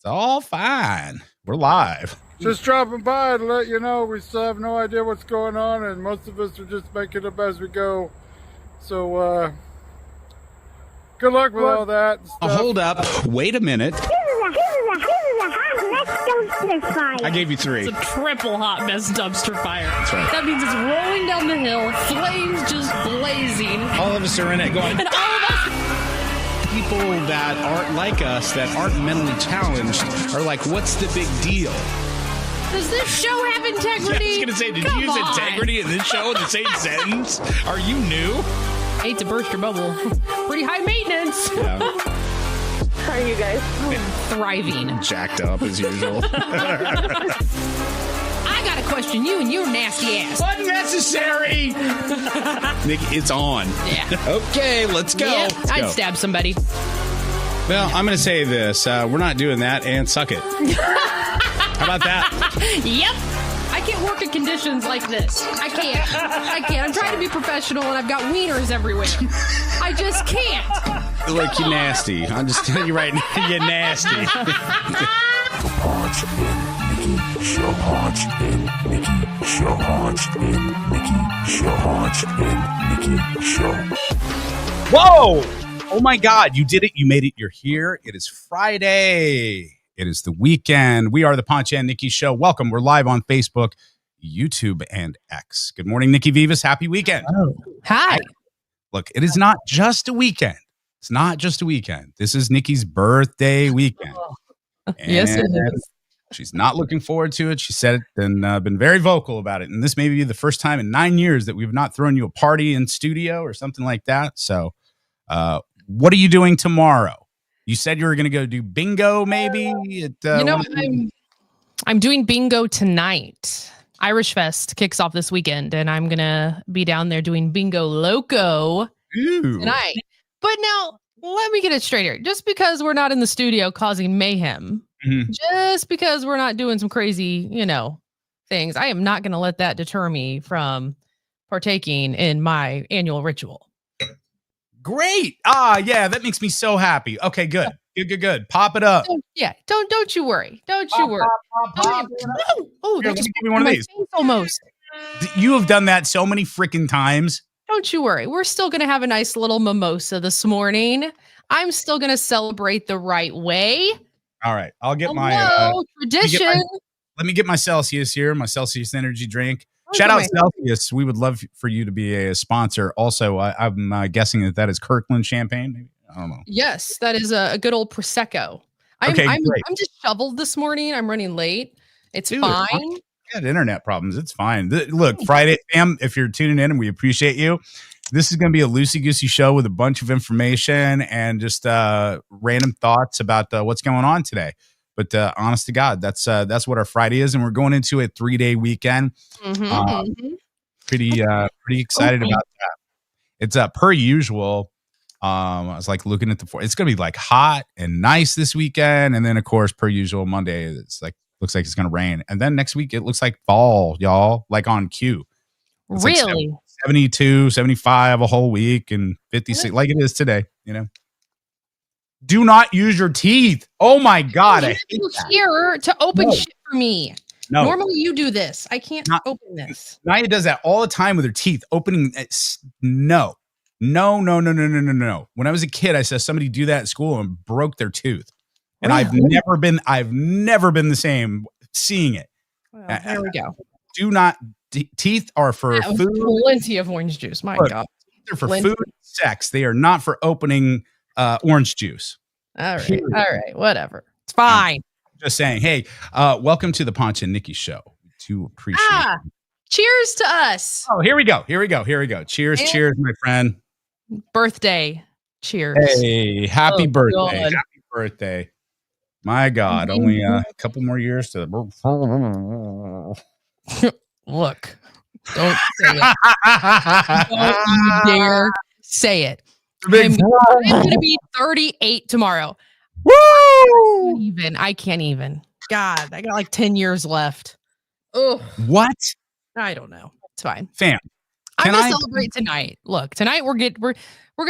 It's all fine. We're live. Just dropping by to let you know we still have no idea what's going on, and most of us are just making it up as we go. So, good luck with all that stuff. Hold up. Wait a minute. I gave you 3. It's a triple hot mess dumpster fire. That's right. That means it's rolling down the hill, flames just blazing. All of us are in it going. And all of us... People that aren't like us, that aren't mentally challenged, are like, what's the big deal? Does this show have integrity? Yeah, I was going to say, did you use integrity in this show in the same sentence? Are you new? I hate to burst your bubble. Pretty high maintenance. Yeah. How are you guys? Thriving. Jacked up as usual. I got to question you and your nasty ass. Unnecessary. Nick, it's on. Yeah. Okay, let's go. Yeah, Let's I'd go. stab somebody. Well, I'm going to say this. We're not doing that, and suck it. How about that? Yep. I can't work in conditions like this. I can't. I'm trying to be professional, and I've got wieners everywhere. I just can't. Like, you nasty. I'm just telling you right now, you're nasty. Ponch and Nikki Show. Ponch and Nikki Show. Ponch and Nikki Show. Ponch and Nikki Show. Whoa! Oh my God, you did it. You made it. You're here. It is Friday. It is the weekend. We are the Ponch and Nikki Show. Welcome. We're live on Facebook, YouTube, and X. Good morning, Nikki Vivas. Happy weekend. Oh. Hi. Look, it is not just a weekend. It's not just a weekend. This is Nikki's birthday weekend. Yes, it is. She's not looking forward to it. She said it and been very vocal about it. And this may be the first time in 9 years that we've not thrown you a party in studio or something like that. So what are you doing tomorrow? You said you were going to go do bingo, maybe? I'm doing bingo tonight. Irish Fest kicks off this weekend, and I'm going to be down there doing bingo loco tonight. But now, let me get it straight here. Just because we're not in the studio causing mayhem, just because we're not doing some crazy, things, I am not going to let that deter me from partaking in my annual ritual. Great. Yeah, that makes me so happy. Okay, good. Good. Pop it up. Don't you worry. Don't you worry. Pop. Oh, Here, that just give me one of these. Almost. You have done that so many freaking times. Don't you worry. We're still going to have a nice little mimosa this morning. I'm still going to celebrate the right way. All right. I'll get tradition. Let me get my Celsius here, my Celsius energy drink. Shout out Celsius. We would love for you to be a sponsor. Also, I'm guessing that is Kirkland champagne. Maybe? I don't know. Yes, that is a good old Prosecco. I'm just shoveled this morning. I'm running late. It's fine. Got internet problems. It's fine. Look, Friday, fam, if you're tuning in, and we appreciate you, this is going to be a loosey-goosey show with a bunch of information and just random thoughts about what's going on today. But honest to God, that's what our Friday is, and we're going into a 3-day weekend. Pretty excited about that. It's per usual. I was like looking at it's going to be like hot and nice this weekend, and then of course, per usual, Monday it's like looks like it's going to rain, and then next week it looks like fall, y'all, like on cue. It's really? Like 72, 75 a whole week, and 56 like it is today. Do not use your teeth. Oh my God! I hate that. Here to open shit for me. No. Normally you do this. I can't open this. Naya does that all the time with her teeth. Opening. No. When I was a kid, I saw somebody do that at school and broke their tooth. And I've never been the same seeing it. Well, there we go. Do not. Teeth are for food. Plenty of orange juice. My God. They're for food and sex. They are not for opening orange juice. All right. Whatever. It's fine. Just saying. Hey, welcome to the Ponch and Nikki Show. To appreciate you. Cheers to us. Oh, here we go. Cheers, my friend. Birthday. Cheers. Hey, happy birthday. God. Happy birthday. My God, only a couple more years to Look, don't say it. Don't you dare say it. I'm going to be 38 tomorrow. Woo! I can't even. God, I got like 10 years left. Oh, what? I don't know. It's fine. Fam, I'm going to celebrate tonight. Look, tonight we're going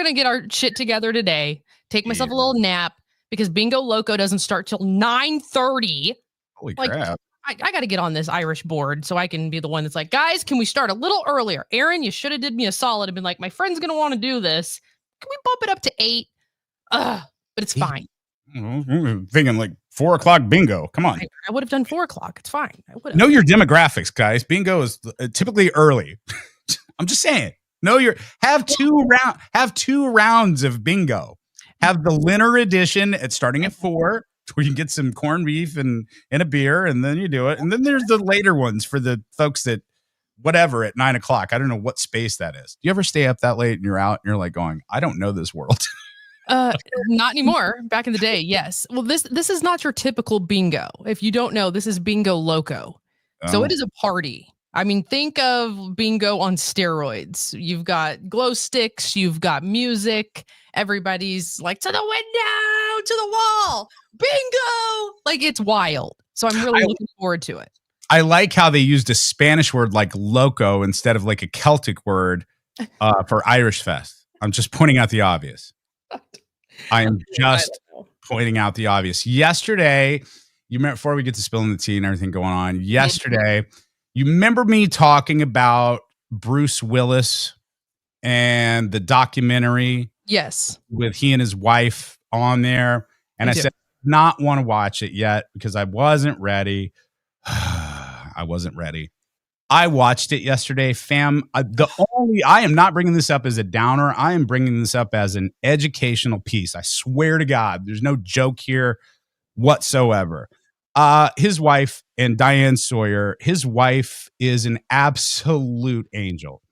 to get our shit together today. Take myself a little nap. because Bingo Loco doesn't start till 9:30. Holy Like, crap. I got to get on this Irish board so I can be the one that's like, guys, can we start a little earlier? Aaron, you should have did me a solid and been like, my friend's going to want to do this. Can we bump it up to 8? But it's fine. Thinking like 4 o'clock bingo. Come on. I would have done 4 o'clock. It's fine. I would have. Know your demographics, guys. Bingo is typically early. I'm just saying. Have two rounds of bingo. Have the Linner edition starting at 4, where you can get some corned beef and a beer, and then you do it. And then there's the later ones for the folks that whatever at 9 o'clock. I don't know what space that is. Do you ever stay up that late and you're out and you're like going, I don't know this world? Not anymore. Back in the day, yes. Well, this is not your typical bingo. If you don't know, this is Bingo Loco. So it is a party. I mean, think of bingo on steroids. You've got glow sticks, you've got music. Everybody's like, to the window, to the wall, bingo. Like, it's wild. So I'm really looking forward to it. I like how they used a Spanish word like loco instead of like a Celtic word for Irish Fest. I'm just pointing out the obvious. I am just pointing out the obvious. Yesterday, you remember, before we get to spilling the tea and everything going on, yesterday, you remember me talking about Bruce Willis and the documentary? Yes. With he and his wife on there. And I said, not want to watch it yet because I wasn't ready. I wasn't ready. I watched it yesterday, fam. I am not bringing this up as a downer. I am bringing this up as an educational piece. I swear to God, there's no joke here whatsoever. His wife and Diane Sawyer, his wife is an absolute angel.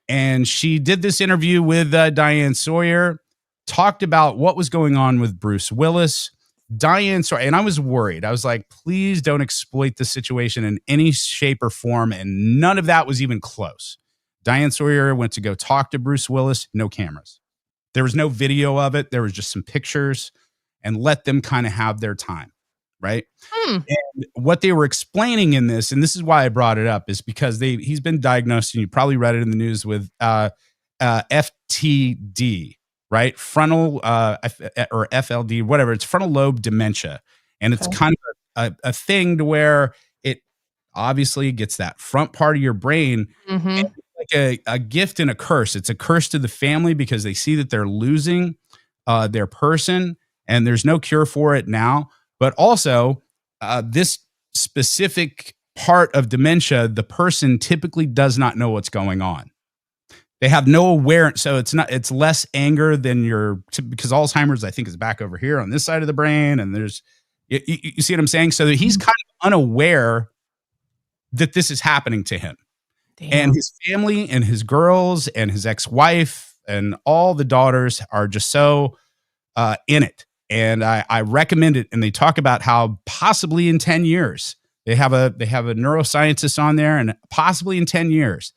And she did this interview with Diane Sawyer, talked about what was going on with Bruce Willis. Diane Sawyer, and I was worried. I was like, please don't exploit the situation in any shape or form. And none of that was even close. Diane Sawyer went to go talk to Bruce Willis, no cameras. There was no video of it. There was just some pictures, and let them kind of have their time, right? And what they were explaining in this, and this is why I brought it up, is because he's been diagnosed, and you probably read it in the news, with FTD, right? Frontal or FLD, whatever. It's frontal lobe dementia. And it's kind of a thing to where it obviously gets that front part of your brain. And it's like a gift and a curse. It's a curse to the family because they see that they're losing their person, and there's no cure for it now. But also, this specific part of dementia, the person typically does not know what's going on. They have no awareness. So it's less anger than because Alzheimer's, I think, is back over here on this side of the brain. And you see what I'm saying? So that he's kind of unaware that this is happening to him. Damn. And his family and his girls and his ex-wife and all the daughters are just so in it. And I recommend it. And they talk about how possibly in 10 years, they have a neuroscientist on there, and possibly in 10 years,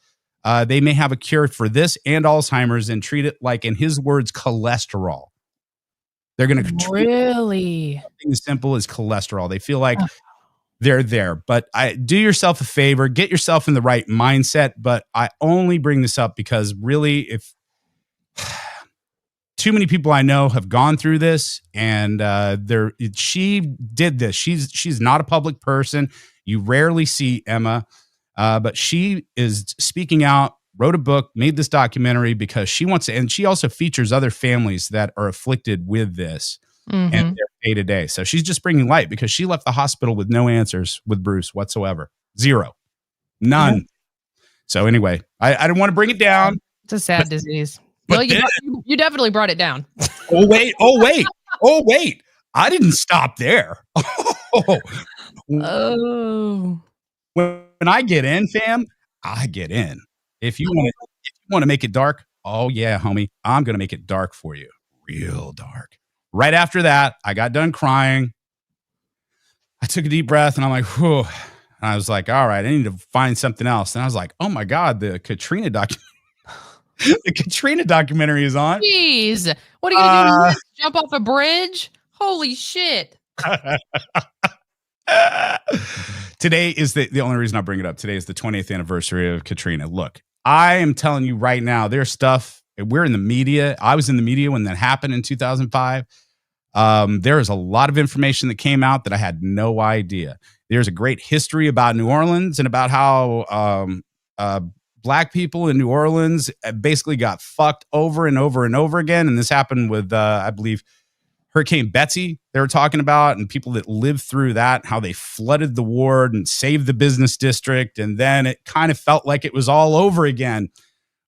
they may have a cure for this and Alzheimer's, and treat it like, in his words, cholesterol. They're going to treat something as simple as cholesterol. They feel like they're there. But do yourself a favor, get yourself in the right mindset. But I only bring this up because really, if too many people I know have gone through this, and she did this. She's not a public person. You rarely see Emma. But she is speaking out, wrote a book, made this documentary because she wants to, and she also features other families that are afflicted with this and their day to day. So she's just bringing light because she left the hospital with no answers with Bruce whatsoever. Zero. None. Mm-hmm. So anyway, I don't want to bring it down. It's a sad disease. Well, you definitely brought it down. Oh, wait. I didn't stop there. When I get in, fam, I get in. If you want to make it dark, oh yeah, homie, I'm going to make it dark for you. Real dark. Right after that, I got done crying. I took a deep breath and I'm like, whew. And I was like, all right, I need to find something else. And I was like, oh my God, the Katrina documentary is on. Jeez. What are you going to do? Jump off a bridge? Holy shit. Today is the only reason I bring it up. Today is the 20th anniversary of Katrina. Look, I am telling you right now, there's stuff we're in the media. I was in the media when that happened in 2005. There is a lot of information that came out that I had no idea. There's a great history about New Orleans and about how Black people in New Orleans basically got fucked over and over and over again. And this happened with, I believe, Hurricane Betsy, they were talking about, and people that lived through that, how they flooded the ward and saved the business district. And then it kind of felt like it was all over again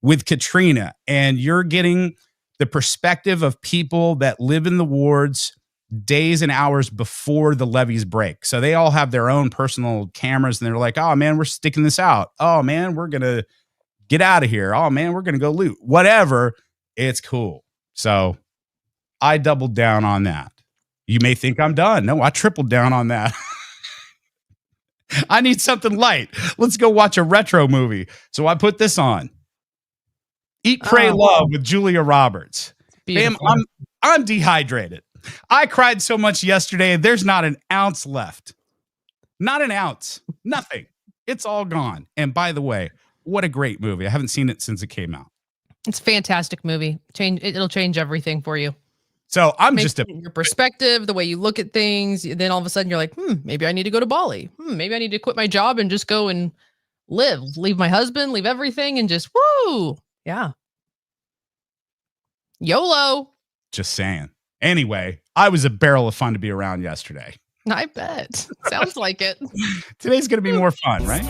with Katrina. And you're getting the perspective of people that live in the wards days and hours before the levees break. So they all have their own personal cameras and they're like, oh man, we're sticking this out. Oh man, we're going to get out of here. Oh man, we're going to go loot. Whatever. It's cool. So I doubled down on that. You may think I'm done. No, I tripled down on that. I need something light. Let's go watch a retro movie. So I put this on. Eat, Pray, Love with Julia Roberts. Bam, I'm dehydrated. I cried so much yesterday. There's not an ounce left. Not an ounce. Nothing. It's all gone. And by the way, what a great movie. I haven't seen it since it came out. It's a fantastic movie. It'll change everything for you. So I'm your perspective, the way you look at things. Then all of a sudden you're like, maybe I need to go to Bali. Maybe I need to quit my job and just go and leave my husband, leave everything and just woo. Yeah. YOLO. Just saying. Anyway, I was a barrel of fun to be around yesterday. I bet. Sounds like it. Today's going to be more fun, right?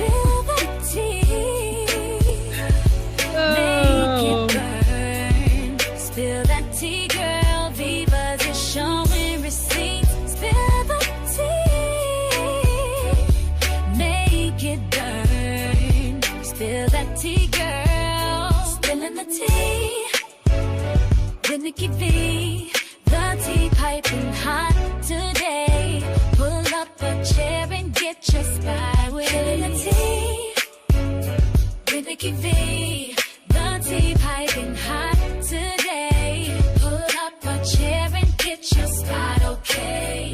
Spill that tea, girl. Viva's is showing receipts. Spill the tea. Make it burn. Spill that tea, girl. Spilling the tea. With Nikki V. The tea piping hot today. Pull up a chair and get your spy with the tea. With Nikki V. The tea piping hot today. Pull up a chair and get your spot, okay?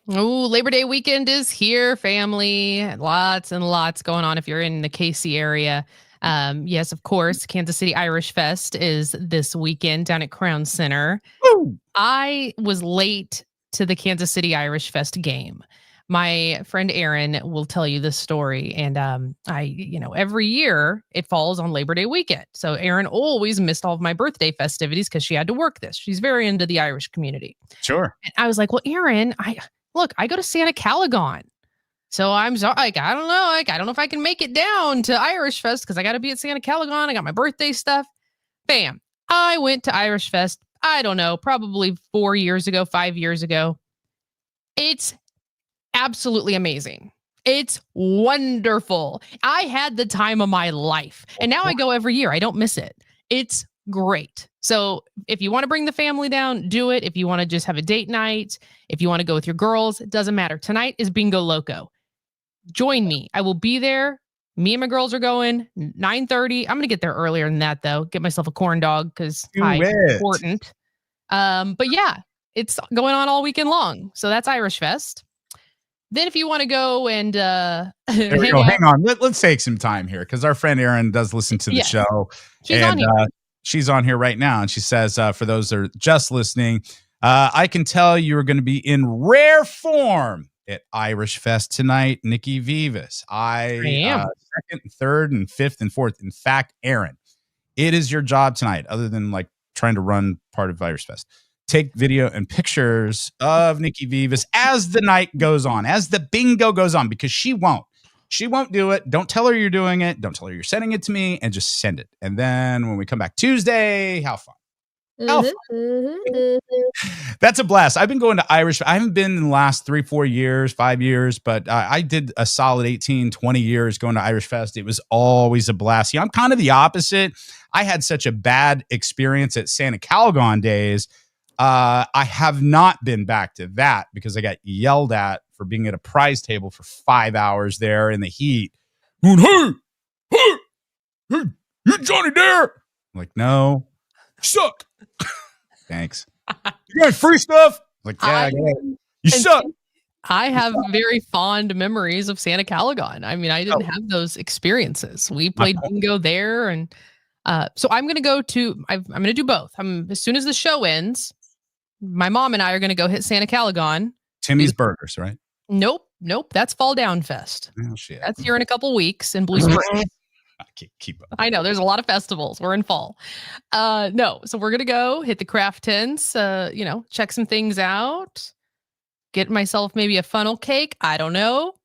Oh, Labor Day weekend is here, family. Lots and lots going on if you're in the KC area. Yes, of course, Kansas City Irish Fest is this weekend down at Crown Center. Woo! I was late to the Kansas City Irish Fest game. My friend Aaron will tell you this story. And every year it falls on Labor Day weekend. So Aaron always missed all of my birthday festivities because she had to work this. She's very into the Irish community. Sure. And I was like, well, Aaron, I go to Santa Calagon. So I'm sorry, I don't know. I don't know if I can make it down to Irish Fest because I got to be at Santa Calagon. I got my birthday stuff. Bam. I went to Irish Fest. I don't know, probably 5 years ago. It's absolutely amazing. It's wonderful. I had the time of my life. And now I go every year. I don't miss it. It's great. So if you want to bring the family down, do it. If you want to just have a date night, if you want to go with your girls, it doesn't matter. Tonight is Bingo Loco. Join me. I will be there. Me and my girls are going 9:30. I'm going to get there earlier than that, though. Get myself a corn dog because it's important. But yeah, it's going on all weekend long. So that's Irish Fest. Then if you want to go and there we go. Hang on. Let's take some time here because our friend Erin does listen to the show. She's on here. She's on here right now. And she says, for those that are just listening, I can tell you're going to be in rare form at Irish Fest tonight, Nikki Vivas. I am. Second, third, and fifth, and fourth. In fact, Aaron, it is your job tonight, other than like trying to run part of Irish Fest. Take video and pictures of Nikki Vivas as the night goes on, as the bingo goes on, because she won't do it. Don't tell her you're doing it. Don't tell her you're sending it to me, and just send it. And then when we come back Tuesday, how fun. That's a blast. I've been going to Irish. I haven't been in the last 3-4 years, 5 years, but I did a solid 18-20 years going to Irish Fest. It was always a blast. I'm kind of the opposite. I had such a bad experience at Santa Calagon days. I have not been back to that because I got yelled at for being at a prize table for 5 hours there in the heat. Hey, you Johnny Dare? I'm like, no, you suck. Thanks. You got free stuff? I'm like, yeah, you suck. I have very fond memories of Santa Calagon. I mean, I didn't have those experiences. We played bingo there, and So I'm going to go to, I'm going to do both. As soon as the show ends, my mom and I are going to go hit Santa Calagon. Timmy's Burgers, right? Nope. That's Fall Down Fest. Oh, shit. That's here in a couple weeks in Blue Springs. I can't keep up. I know there's a lot of festivals. We're in fall. No, so we're gonna go hit the craft tents. Check some things out. Get myself maybe a funnel cake. I don't know.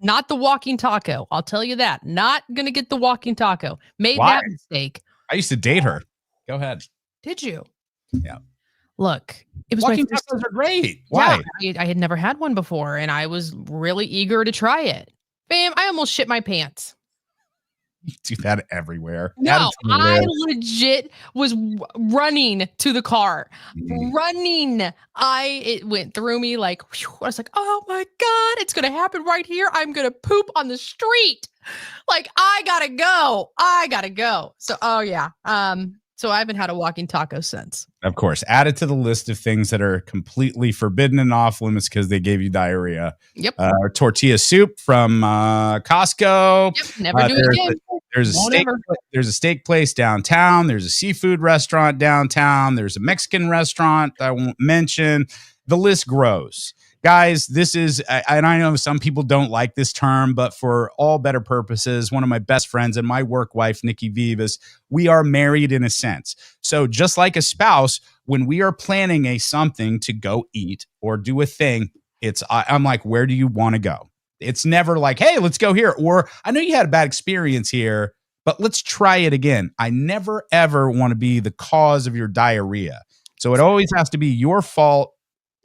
Not the walking taco. I'll tell you that. Not gonna get the walking taco. Made Why? that mistake. I used to date her. Go ahead. Did you? Yeah. Look, it was Walking my first. tacos are great. Why? Yeah, I had never had one before, and I was really eager to try it. Bam! I almost shit my pants. You do that everywhere. No, I legit was running to the car. Running. It went through me like, whew, I was like, oh my God, it's going to happen right here. I'm going to poop on the street. Like, I gotta go. So, oh yeah. So I haven't had a walking taco since. Of course, add it to the list of things that are completely forbidden and off limits because they gave you diarrhea. Yep. Tortilla soup from Costco. Yep. Never do it again. There's a steak place downtown. There's a seafood restaurant downtown. There's a Mexican restaurant I won't mention. The list grows. Guys, this is, and I know some people don't like this term, but for all better purposes, one of my best friends and my work wife, Nikki Vivas, we are married in a sense. So just like a spouse, when we are planning something to go eat or do a thing, I'm like, where do you want to go? It's never like, hey, let's go here. Or I know you had a bad experience here, but let's try it again. I never, ever want to be the cause of your diarrhea. So it always has to be your fault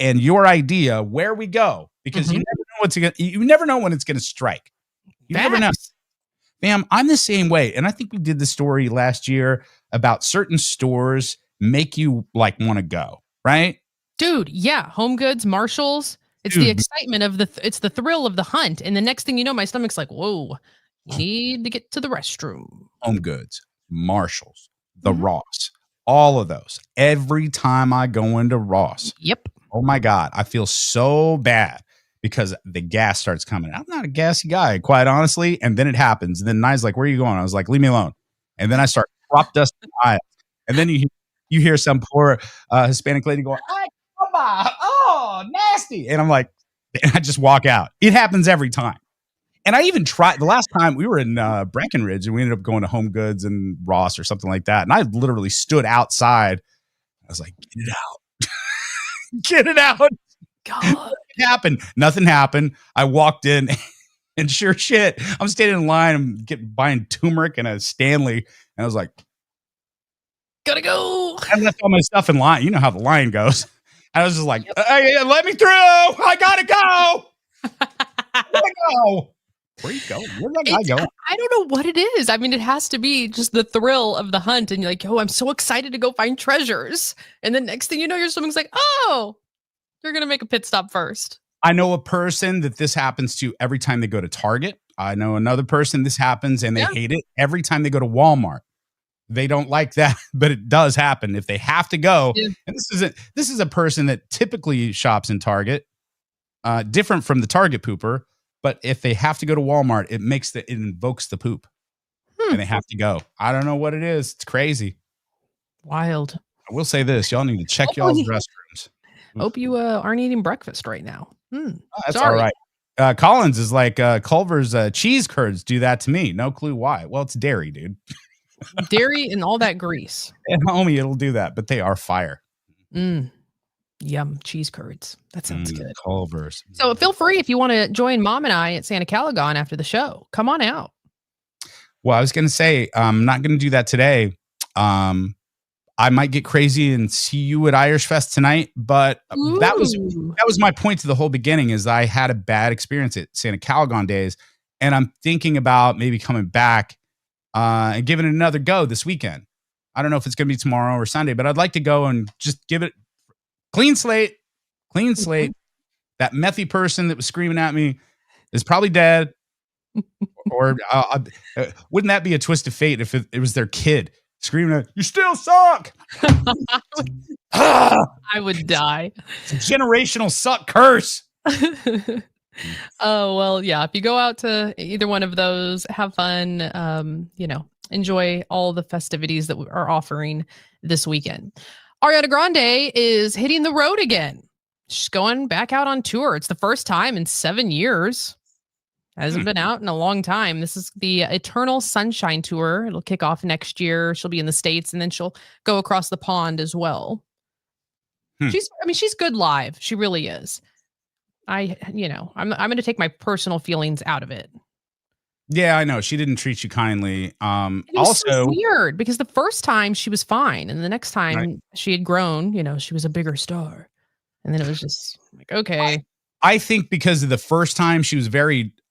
and your idea where we go, because you never know when it's going to strike. You never know. Ma'am, I'm the same way. And I think we did the story last year about certain stores make you like want to go, right? Dude, yeah. Home Goods, Marshalls. It's the excitement of it's the thrill of the hunt. And the next thing you know, my stomach's like, whoa, you need to get to the restroom. Home Goods, Marshalls, the Ross, all of those. Every time I go into Ross. Yep. Oh my God, I feel so bad because the gas starts coming. I'm not a gassy guy, quite honestly. And then it happens. And then Nye's like, where are you going? I was like, leave me alone. And then I start crop dusting the aisle. And then you hear some poor Hispanic lady going, oh, nasty. And I'm like, and I just walk out. It happens every time. And I even tried the last time we were in Breckenridge and we ended up going to Home Goods and Ross or something like that. And I literally stood outside. I was like, get it out. Get it out. God. It happened. Nothing happened. I walked in and sure shit, I'm standing in line. I'm buying turmeric and a Stanley. And I was like, gotta go. I left all my stuff in line. You know how the line goes. I was just like, hey, let me through. I gotta go. Gotta go. Where you going? Where's that guy going? I don't know what it is. I mean, it has to be just the thrill of the hunt. And you're like, oh, I'm so excited to go find treasures. And then next thing you know, your stomach's like, oh, you're going to make a pit stop first. I know a person that this happens to every time they go to Target. I know another person this happens and they hate it every time they go to Walmart. They don't like that, but it does happen if they have to go. Yeah. And this is a person that typically shops in Target, different from the Target pooper. But if they have to go to Walmart, it invokes the poop and they have to go. I don't know what it is. It's crazy. Wild. I will say this. Y'all need to check y'all's restrooms. Hope you aren't eating breakfast right now. That's all right. Collins is like Culver's cheese curds do that to me. No clue why. Well, it's dairy, dude. Dairy and all that grease. And homie, it'll do that, but they are fire. Yum, cheese curds. That sounds good. Culver's. So feel free if you want to join Mom and I at Santa Calagon after the show. Come on out. Well, I was going to say, I'm not going to do that today. I might get crazy and see you at Irish Fest tonight, but that was my point to the whole beginning is I had a bad experience at Santa Calagon days, and I'm thinking about maybe coming back and giving it another go this weekend. I don't know if it's going to be tomorrow or Sunday, but I'd like to go and just give it clean slate. That methy person that was screaming at me is probably dead. Or wouldn't that be a twist of fate if it was their kid screaming at, you still suck? I would die. It's a generational suck curse. Oh, well, yeah. If you go out to either one of those, have fun. enjoy all the festivities that we are offering this weekend. Ariana Grande is hitting the road again. She's going back out on tour. It's the first time in 7 years. Hasn't been out in a long time. This is the Eternal Sunshine Tour. It'll kick off next year. She'll be in the States, and then she'll go across the pond as well. She's good live. She really is. I'm going to take my personal feelings out of it. Yeah, I know. She didn't treat you kindly. It was Also so weird because the first time she was fine, and the next time she had grown, she was a bigger star. And then it was just like, okay. I think because of the first time she was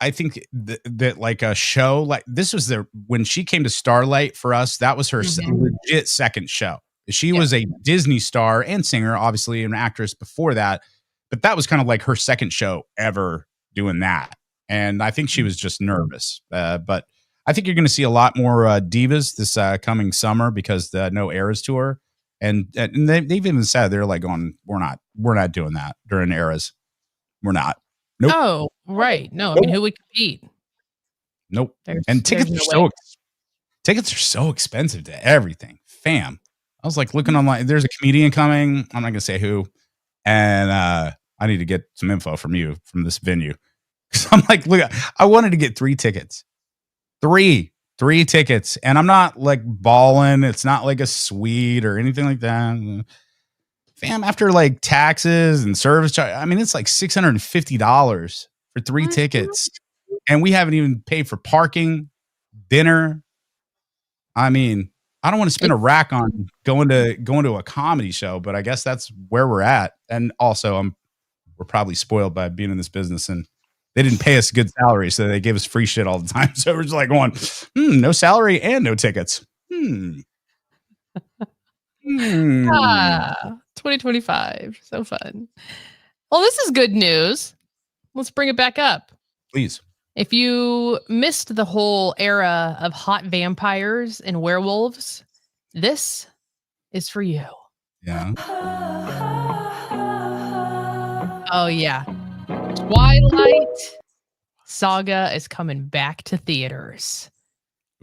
I think that like a show, like this was when she came to Starlight for us, that was her legit second show. She was a Disney star and singer, obviously an actress before that, but that was kind of like her second show ever doing that. And I think she was just nervous. But I think you're going to see a lot more divas this coming summer because the No Eras tour. And they've even said they're like going, we're not doing that during Eras. We're not. Nope. Oh, right. No, I mean, who would compete? Nope. And tickets are so expensive to everything. Fam. I was like looking online. There's a comedian coming. I'm not gonna say who. And I need to get some info from this venue. So I'm like, look, I wanted to get 3 tickets. 3 tickets. And I'm not like balling. It's not like a suite or anything like that. Fam, after like taxes and service charge, I mean, it's like $650 for 3 tickets. And we haven't even paid for parking, dinner. I mean, I don't want to spend a rack on going to a comedy show, but I guess that's where we're at. And also we're probably spoiled by being in this business, and they didn't pay us a good salary, so they gave us free shit all the time. So we're just like going, no salary and no tickets. 2025. So fun. Well, this is good news. Let's bring it back up. Please. If you missed the whole era of hot vampires and werewolves, this is for you. Yeah. Oh, yeah. Twilight Saga is coming back to theaters.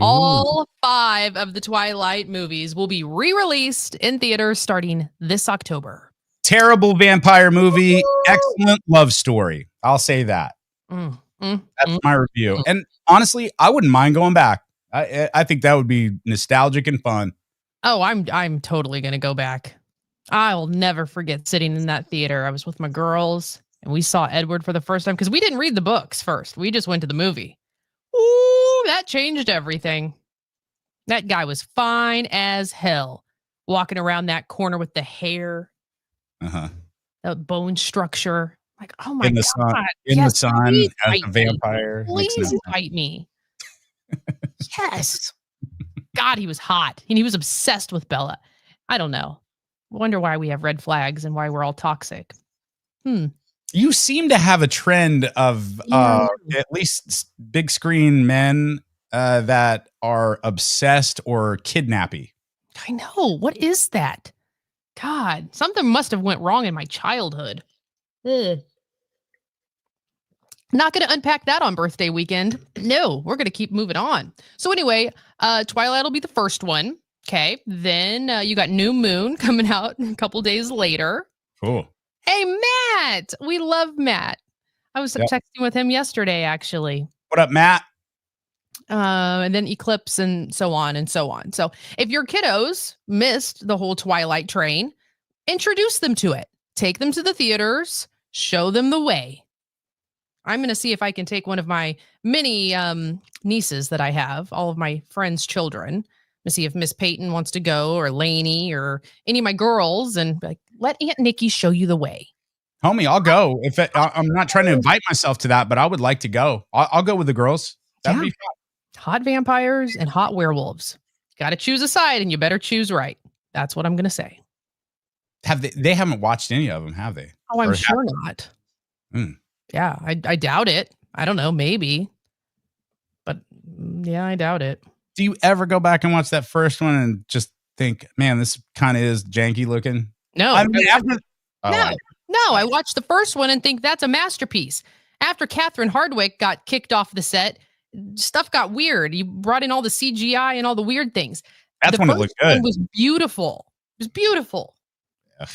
Ooh. All 5 of the Twilight movies will be re-released in theaters starting this October. Terrible vampire movie. Excellent love story. I'll say that. That's my review. And honestly, I wouldn't mind going back. I think that would be nostalgic and fun. Oh, I'm totally going to go back. I'll never forget sitting in that theater. I was with my girls and we saw Edward for the first time because we didn't read the books first. We just went to the movie. Ooh, that changed everything. That guy was fine as hell. Walking around that corner with the hair. The bone structure. Like, oh my God. In the sun as a vampire. Please invite me. Yes. God, he was hot. And he was obsessed with Bella. I don't know. Wonder why we have red flags and why we're all toxic. You seem to have a trend of at least big screen men that are obsessed or kidnappy. I know. What is that? God, something must have went wrong in my childhood. Not going to unpack that on birthday weekend. No, we're going to keep moving on. So anyway, Twilight will be the first one. Okay. Then you got New Moon coming out a couple days later. Cool. Hey, Matt. We love Matt. I was texting with him yesterday, actually. What up, Matt? And then Eclipse and so on and so on. So if your kiddos missed the whole Twilight train, introduce them to it. Take them to the theaters. Show them the way. I'm going to see if I can take one of my many nieces that I have, all of my friends' children, to see if Miss Peyton wants to go, or Lainey, or any of my girls, and like, let Aunt Nikki show you the way. Homie, I'll go. I'm not trying to invite myself to that, but I would like to go. I'll go with the girls. That'd be fun. Hot vampires and hot werewolves. Got to choose a side, and you better choose right. That's what I'm going to say. They haven't watched any of them, have they? Oh, I'm sure not. Yeah, I doubt it. I don't know, maybe. But yeah, I doubt it. Do you ever go back and watch that first one and just think, man, this kind of is janky looking? No. I mean, I watched the first one and think that's a masterpiece. After Catherine Hardwicke got kicked off the set, stuff got weird. You brought in all the CGI and all the weird things. That's when it looked good. It was beautiful. It was beautiful. Ugh.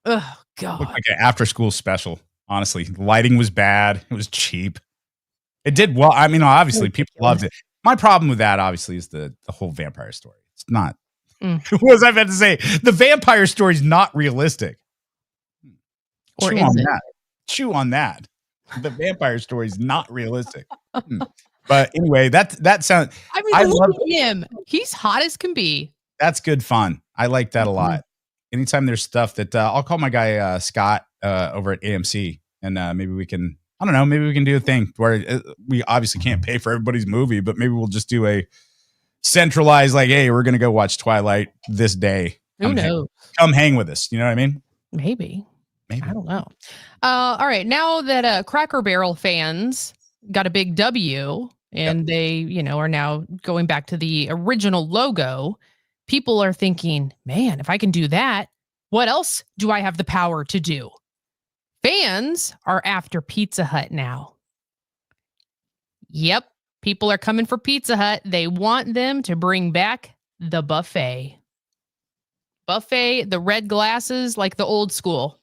Oh God. Looked like an after-school special. Honestly, the lighting was bad. It was cheap. It did well. I mean, obviously, people loved it. My problem with that, obviously, is the whole vampire story. It's not. What was I meant to say? The vampire story is not realistic. Or Chew is on it? that. Chew on that. The vampire story is not realistic. But anyway, that sounds. I mean, look at him. He's hot as can be. That's good fun. I like that a lot. Anytime there's stuff that I'll call my guy Scott over at AMC, and maybe we can. I don't know. Maybe we can do a thing where we obviously can't pay for everybody's movie, but maybe we'll just do a centralized, like, hey, we're gonna go watch Twilight this day. Who knows? Come hang with us. You know what I mean? Maybe. I don't know. All right. Now that Cracker Barrel fans got a big W and they, are now going back to the original logo, people are thinking, man, if I can do that, what else do I have the power to do? Fans are after Pizza Hut now. Yep. People are coming for Pizza Hut. They want them to bring back the buffet. Buffet, the red glasses, like the old school.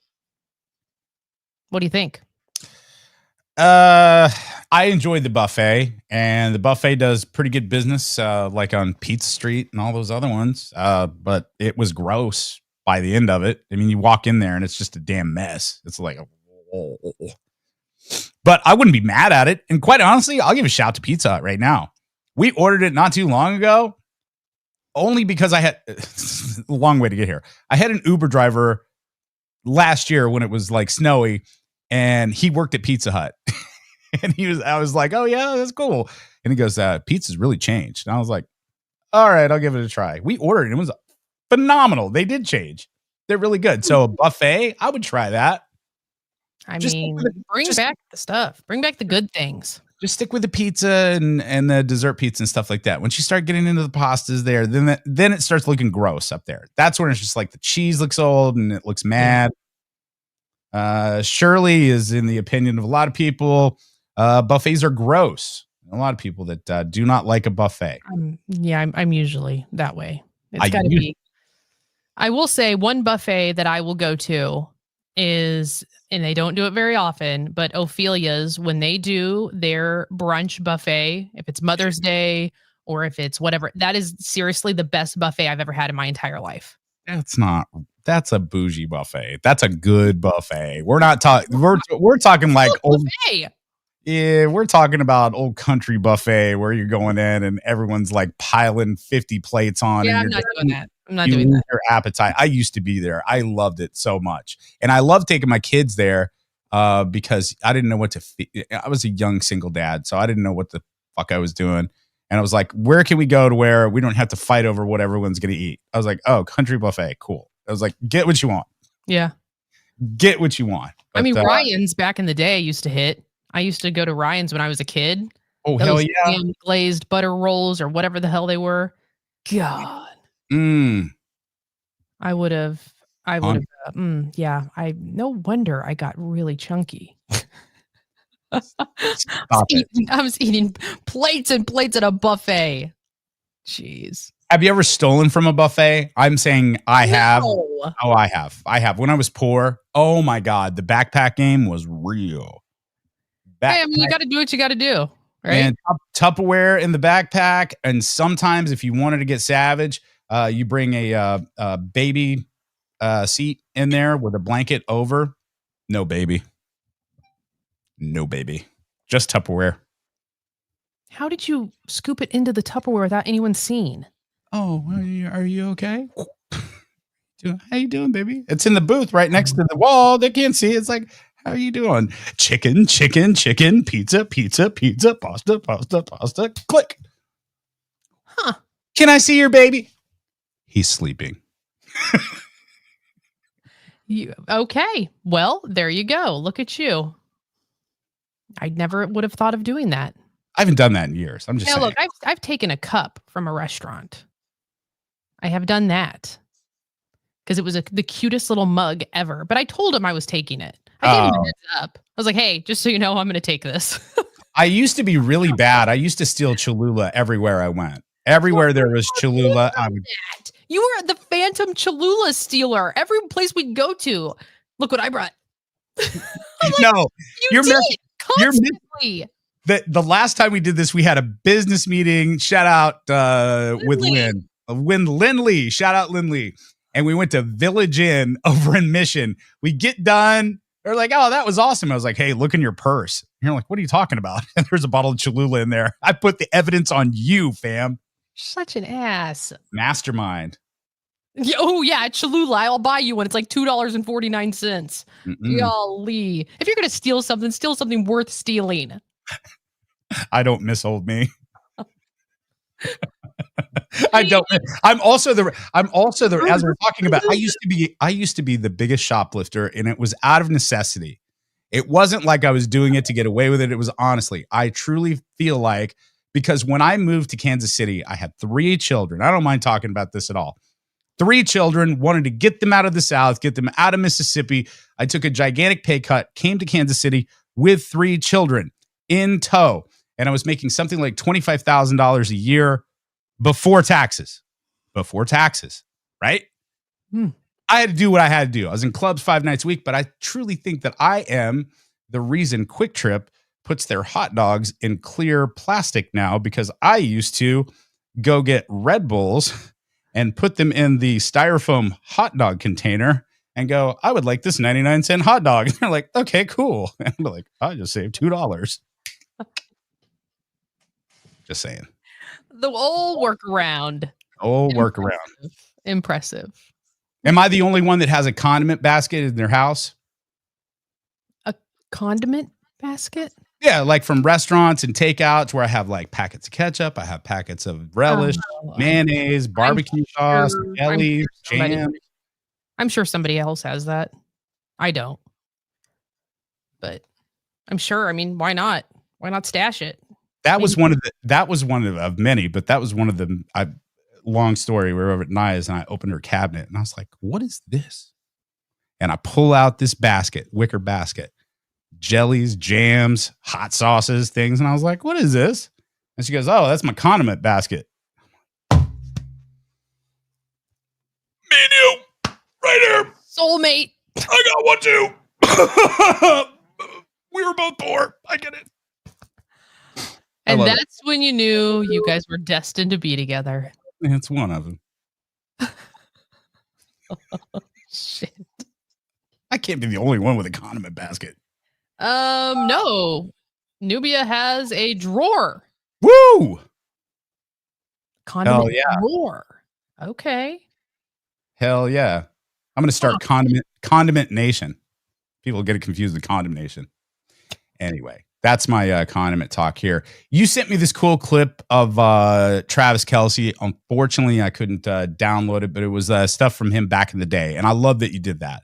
What do you think? I enjoyed the buffet, and the buffet does pretty good business, like on Pizza Street and all those other ones. But it was gross by the end of it. I mean, you walk in there and it's just a damn mess. It's like, but I wouldn't be mad at it. And quite honestly, I'll give a shout to Pizza Hut right now. We ordered it not too long ago, only because I had a long way to get here. I had an Uber driver last year when it was like snowy, and he worked at Pizza Hut. And I was like, oh yeah, that's cool. And he goes, pizza's really changed. And I was like, all right, I'll give it a try. We ordered it. It was phenomenal. They did change. They're really good. So a buffet, I would try that. Bring back the stuff. Bring back the good things. Just stick with the pizza and the dessert pizza and stuff like that. Once you start getting into the pastas there, then it starts looking gross up there. That's when it's just like the cheese looks old and it looks mad. Shirley is in the opinion of a lot of people. Buffets are gross. A lot of people that do not like a buffet. I'm usually that way. It's got to be. I will say one buffet that I will go to is, and they don't do it very often, but Ophelia's, when they do their brunch buffet, if it's Mother's Day or if it's whatever, that is seriously the best buffet I've ever had in my entire life. That's a bougie buffet. That's a good buffet. We're not talking, we're talking like old buffet. Yeah, we're talking about old country buffet where you're going in and everyone's like piling 50 plates on. Yeah, I'm not doing that. I'm not doing that. Your appetite. I used to be there. I loved it so much. And I love taking my kids there because I didn't know what to I was a young single dad, so I didn't know what the fuck I was doing. And I was like, where can we go to where we don't have to fight over what everyone's going to eat? I was like, oh, country buffet. Cool. I was like, get what you want. Yeah. Get what you want. But, Ryan's back in the day used to hit. I used to go to Ryan's when I was a kid. Oh, hell yeah. Glazed butter rolls or whatever the hell they were. God. I would have. Yeah. No wonder I got really chunky. I was eating plates and plates at a buffet. Jeez. Have you ever stolen from a buffet? I'm saying I have. Oh, I have. When I was poor, oh my God, the backpack game was real. Hey, I mean, you got to do what you got to do, right? And Tupperware in the backpack, and sometimes if you wanted to get savage, you bring a baby seat in there with a blanket over. No baby, just Tupperware. How did you scoop it into the Tupperware without anyone seeing? Oh, are you okay? How you doing, baby? It's in the booth right next to the wall. They can't see. It's like, how are you doing? Chicken, pizza, pasta. Click. Huh. Can I see your baby? He's sleeping. Okay. Well, there you go. Look at you. I never would have thought of doing that. I haven't done that in years. I'm just saying. Look, I've taken a cup from a restaurant. I have done that because it was the cutest little mug ever. But I told him I was taking it. I gave him a heads up. I was like, hey, just so you know, I'm going to take this. I used to be really bad. I used to steal Cholula everywhere I went. Everywhere there was Cholula, I would. You were the Phantom Cholula stealer. Every place we'd go to. Look what I brought. No, You're constantly. The last time we did this, we had a business meeting. Shout out with Lindley. Shout out Lindley. And we went to Village Inn over in Mission. We get done. They're like, oh, that was awesome. I was like, hey, look in your purse. And you're like, what are you talking about? And there's a bottle of Cholula in there. I put the evidence on you, fam. Such an ass. Mastermind. Oh, yeah. Cholula. I'll buy you one. It's like $2.49. Golly. If you're going to steal something worth stealing. I don't miss old me. I don't. I'm also the as we're talking about, I used to be the biggest shoplifter, and it was out of necessity. It wasn't like I was doing it to get away with it. It was honestly, I truly feel like, because when I moved to Kansas City, I had 3 children. I don't mind talking about this at all. 3 children, wanted to get them out of the South, get them out of Mississippi. I took a gigantic pay cut, came to Kansas City with 3 children in tow. And I was making something like $25,000 a year before taxes, right? I had to do what I had to do. I was in clubs 5 nights a week, but I truly think that I am the reason Quick Trip puts their hot dogs in clear plastic now, because I used to go get Red Bulls and put them in the styrofoam hot dog container and go, I would like this 99-cent hot dog. And they're like, okay, cool. And I'm like, I just saved $2. Just saying. The old workaround. Impressive. Am I the only one that has a condiment basket in their house? A condiment basket? Yeah, like from restaurants and takeouts where I have like packets of ketchup, I have packets of relish, mayonnaise, barbecue sauce, jelly, jam. I'm sure somebody else has that. I don't. But I'm sure, I mean, why not? Why not stash it? That was one of many, but that was one of the long story. We were over at Naya's and I opened her cabinet and I was like, what is this? And I pull out this wicker basket, jellies, jams, hot sauces, things. And I was like, what is this? And she goes, oh, that's my condiment basket. Me and you, right here. Soulmate. I got one too. We were both poor. I get it. And that's when you knew you guys were destined to be together. It's one of them. Shit. I can't be the only one with a condiment basket. No. Nubia has a drawer. Woo! Condiment drawer. Okay. Hell yeah. I'm going to start Condiment Nation. People get it confused with Condemnation. Anyway. That's my condiment talk here. You sent me this cool clip of Travis Kelce. Unfortunately, I couldn't download it, but it was stuff from him back in the day. And I love that you did that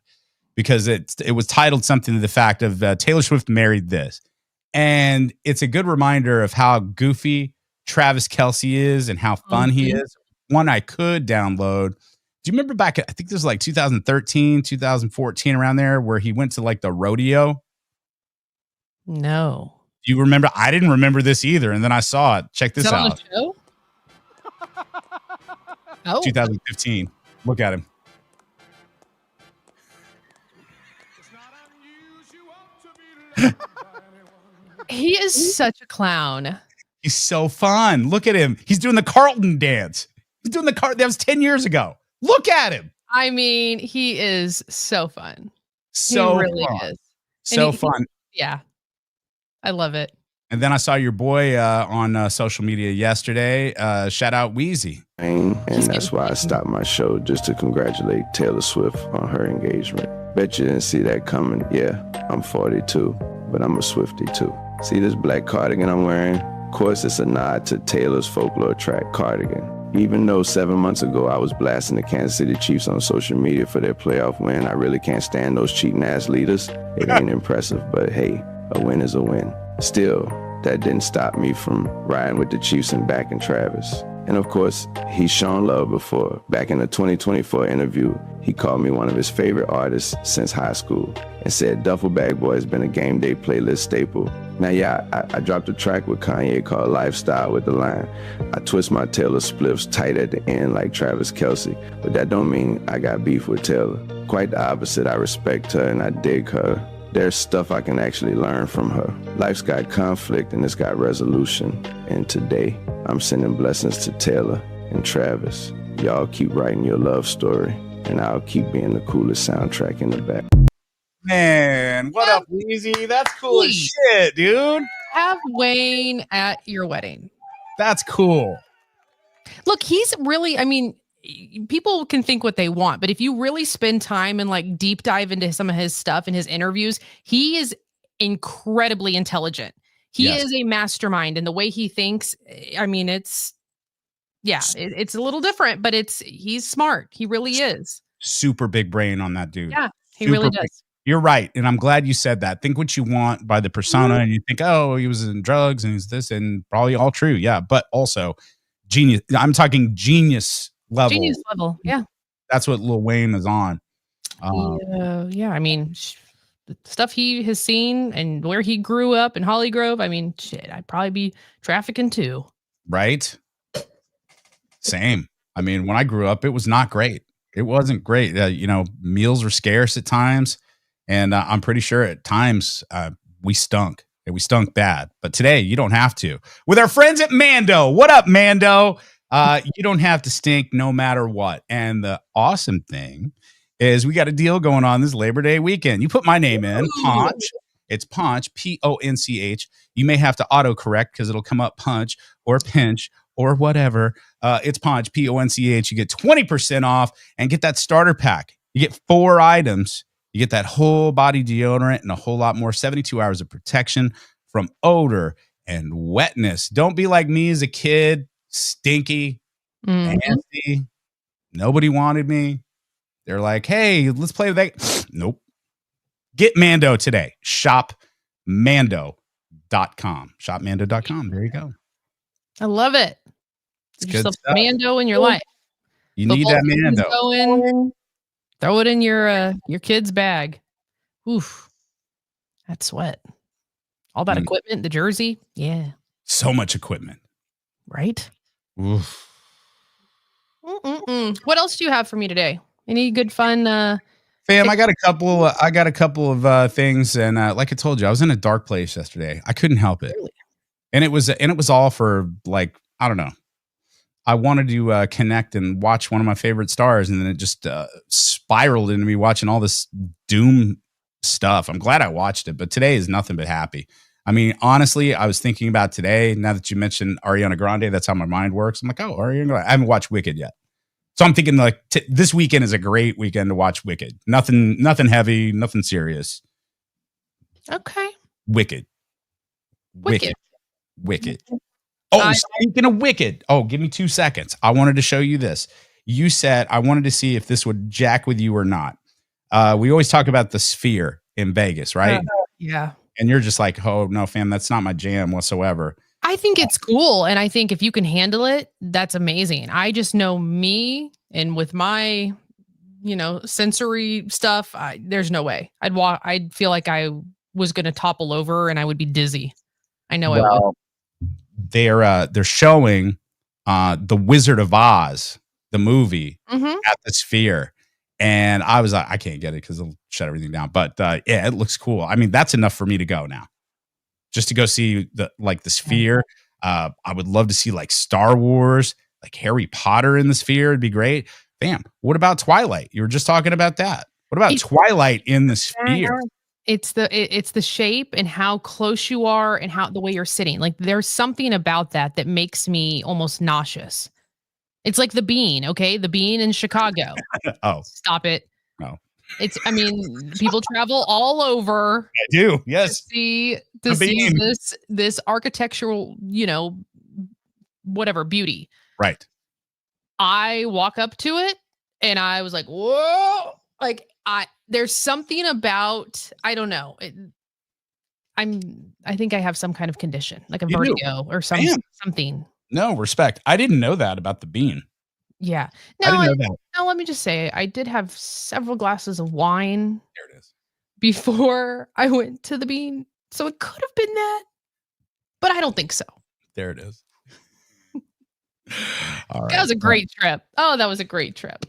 because it was titled something to the fact of Taylor Swift married this. And it's a good reminder of how goofy Travis Kelce is and how fun he is. One I could download. Do you remember back, I think this was like 2013, 2014, around there, where he went to like the rodeo? No. Do you remember? I didn't remember this either. And then I saw it. Check this out. On the show? 2015. Look at him. He is such a clown. He's so fun. Look at him. He's doing the Carlton dance. He's doing that was 10 years ago. Look at him. I mean, he is so fun. So he really fun. is. So fun. Yeah. I love it. And then I saw your boy on social media yesterday. Shout out Wheezy. And that's why I stopped my show just to congratulate Taylor Swift on her engagement. Bet you didn't see that coming. Yeah, I'm 42, but I'm a Swiftie too. See this black cardigan I'm wearing? Of course, it's a nod to Taylor's folklore track, Cardigan. Even though 7 months ago I was blasting the Kansas City Chiefs on social media for their playoff win, I really can't stand those cheating-ass leaders. It ain't impressive, but hey, a win is a win. Still, that didn't stop me from riding with the Chiefs and backing Travis. And of course, he's shown love before. Back in the 2024 interview, he called me one of his favorite artists since high school and said Duffel Bag Boy has been a game day playlist staple. Now, yeah, I dropped a track with Kanye called Lifestyle with the line, I twist my Taylor spliffs tight at the end like Travis Kelce, but that don't mean I got beef with Taylor. Quite the opposite, I respect her and I dig her. There's stuff I can actually learn from her. Life's got conflict and it's got resolution. And today, I'm sending blessings to Taylor and Travis. Y'all keep writing your love story, and I'll keep being the coolest soundtrack in the back. Man, what up, Weezy? That's cool as shit, dude. Have Wayne at your wedding. That's cool. Look, he's really, I mean, people can think what they want, but if you really spend time and like deep dive into some of his stuff and his interviews, he is incredibly intelligent. He is a mastermind, and the way he thinks, I mean, it's a little different, but he's smart. He really is. Super big brain on that dude. Yeah, he Super really big. does. You're right. And I'm glad you said that. Think what you want by the persona, and you think, oh, he was in drugs and he's this, and probably all true. Yeah. But also genius. I'm talking genius level. Genius level. Yeah. That's what Lil Wayne is on. Yeah. I mean, the stuff he has seen and where he grew up in Holly Grove. I mean, shit, I'd probably be trafficking too. Right. Same. I mean, when I grew up, it was not great. It wasn't great. Meals were scarce at times. And I'm pretty sure at times we stunk. And we stunk bad. But today, you don't have to. With our friends at Mando. What up, Mando? You don't have to stink no matter what. And the awesome thing is we got a deal going on this Labor Day weekend. You put my name in, Ponch. It's Ponch, Ponch. You may have to autocorrect because it'll come up Punch or Pinch or whatever. It's Ponch, Ponch. You get 20% off and get that starter pack. You get 4 items. You get that whole body deodorant and a whole lot more, 72 hours of protection from odor and wetness. Don't be like me as a kid, stinky, nasty. Nobody wanted me. They're like, hey, let's play with that. Nope. Get Mando today. Shopmando.com. Shopmando.com. There you go. I love it. It's Get yourself good stuff. Mando in your life. You need that Mando. Throw it in your kid's bag. Oof. That sweat. All that equipment, the jersey. Yeah. So much equipment. Right? Oof. What else do you have for me today? Any good fun Fam, I got a couple of things, and like I told you, I was in a dark place yesterday. I couldn't help it. Really? And it was all for, like, I don't know. I wanted to connect and watch one of my favorite stars, and then it just spiraled into me watching all this doom stuff. I'm glad I watched it, but today is nothing but happy. I mean, honestly, I was thinking about today, now that you mentioned Ariana Grande, that's how my mind works. I'm like, oh, Ariana Grande. I haven't watched Wicked yet. So I'm thinking, like, this weekend is a great weekend to watch Wicked. Nothing heavy, nothing serious. Okay. Wicked. Oh, I- speaking of Wicked. Oh, give me 2 seconds. I wanted to show you this. You said I wanted to see if this would jack with you or not. We always talk about the Sphere in Vegas, right? Yeah. And you're just like, oh, no, fam, that's not my jam whatsoever. I think it's cool. And I think if you can handle it, that's amazing. I just know me, and with my, sensory stuff, there's no way. I'd feel like I was going to topple over and I would be dizzy. I know I would. They're showing The Wizard of Oz, the movie, at the Sphere. And I was like, I can't get it because it'll shut everything down. But yeah, it looks cool. I mean, that's enough for me to go now. Just to go see the Sphere. I would love to see like Star Wars, like Harry Potter in the Sphere. It'd be great. Bam. What about Twilight? You were just talking about that. What about Twilight in the Sphere? It's the shape and how close you are and how the way you're sitting. Like there's something about that makes me almost nauseous. It's like the Bean, okay? The Bean in Chicago. Oh. Stop it. No. People travel all over. I do, yes. To see this architectural, whatever, beauty. Right. I walk up to it and I was like, whoa. Like there's something about, I don't know. I think I have some kind of condition, like a vertigo or something. No, respect. I didn't know that about the bean. Yeah. I didn't know that. Now let me just say, I did have several glasses of wine There it is. before I went to the bean. So it could have been that, but I don't think so. There it is. All right. That was a great trip. Oh, that was a great trip.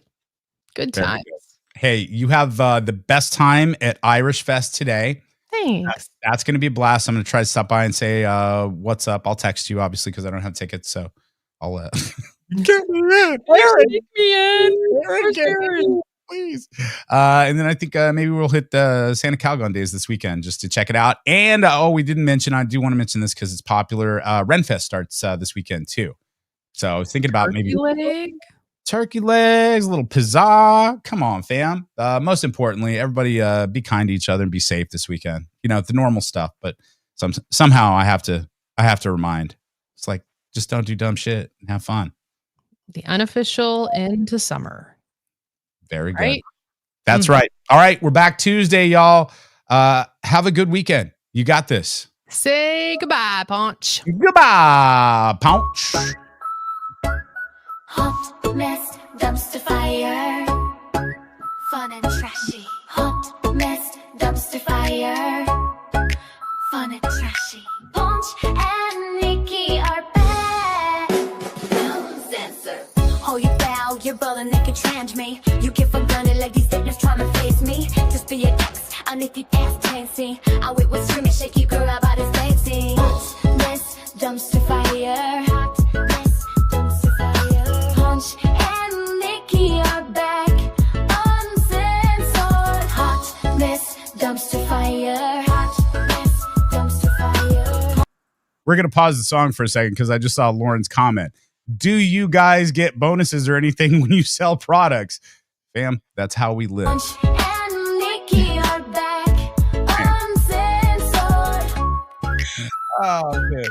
Good times. Hey, you have the best time at Irish Fest today. Thanks. That's going to be a blast. I'm going to try to stop by and say what's up. I'll text you, obviously, because I don't have tickets. So I'll get me in. Aaron, please. And then I think maybe we'll hit the Santa Calgon days this weekend just to check it out. And we didn't mention, I do want to mention this because it's popular. Renfest starts this weekend too. So I was thinking about turkey legs, a little pizzazz. Come on, fam. Most importantly, everybody be kind to each other and be safe this weekend. You know, the normal stuff, but somehow I have to remind. It's like, just don't do dumb shit and have fun. The unofficial end to summer. Very good. Right? That's right. All right, we're back Tuesday, y'all. Have a good weekend. You got this. Say goodbye, Ponch. Goodbye, Ponch. Hot mess, dumpster fire. Fun and trashy. Hot mess, dumpster fire. Fun and trashy. Ponch and Nikki are back. No censor. Oh, you foul, you're bullying, they can trans me. You get for gunning like these fitness trying to face me. Just be an ex, I need the ass dancing. I wait with screaming, shaky girl about his dancing. Hot mess, dumpster fire. Hot mess, dumpster fire. Ponch and Nikki are back. Uncensored. Hot mess, dumpster fire. Hot mess, dumpster fire. We're going to pause the song for a second because I just saw Lauren's comment. Do you guys get bonuses or anything when you sell products? Fam, that's how we live. Ponch and Nikki are back. Uncensored. Oh, good.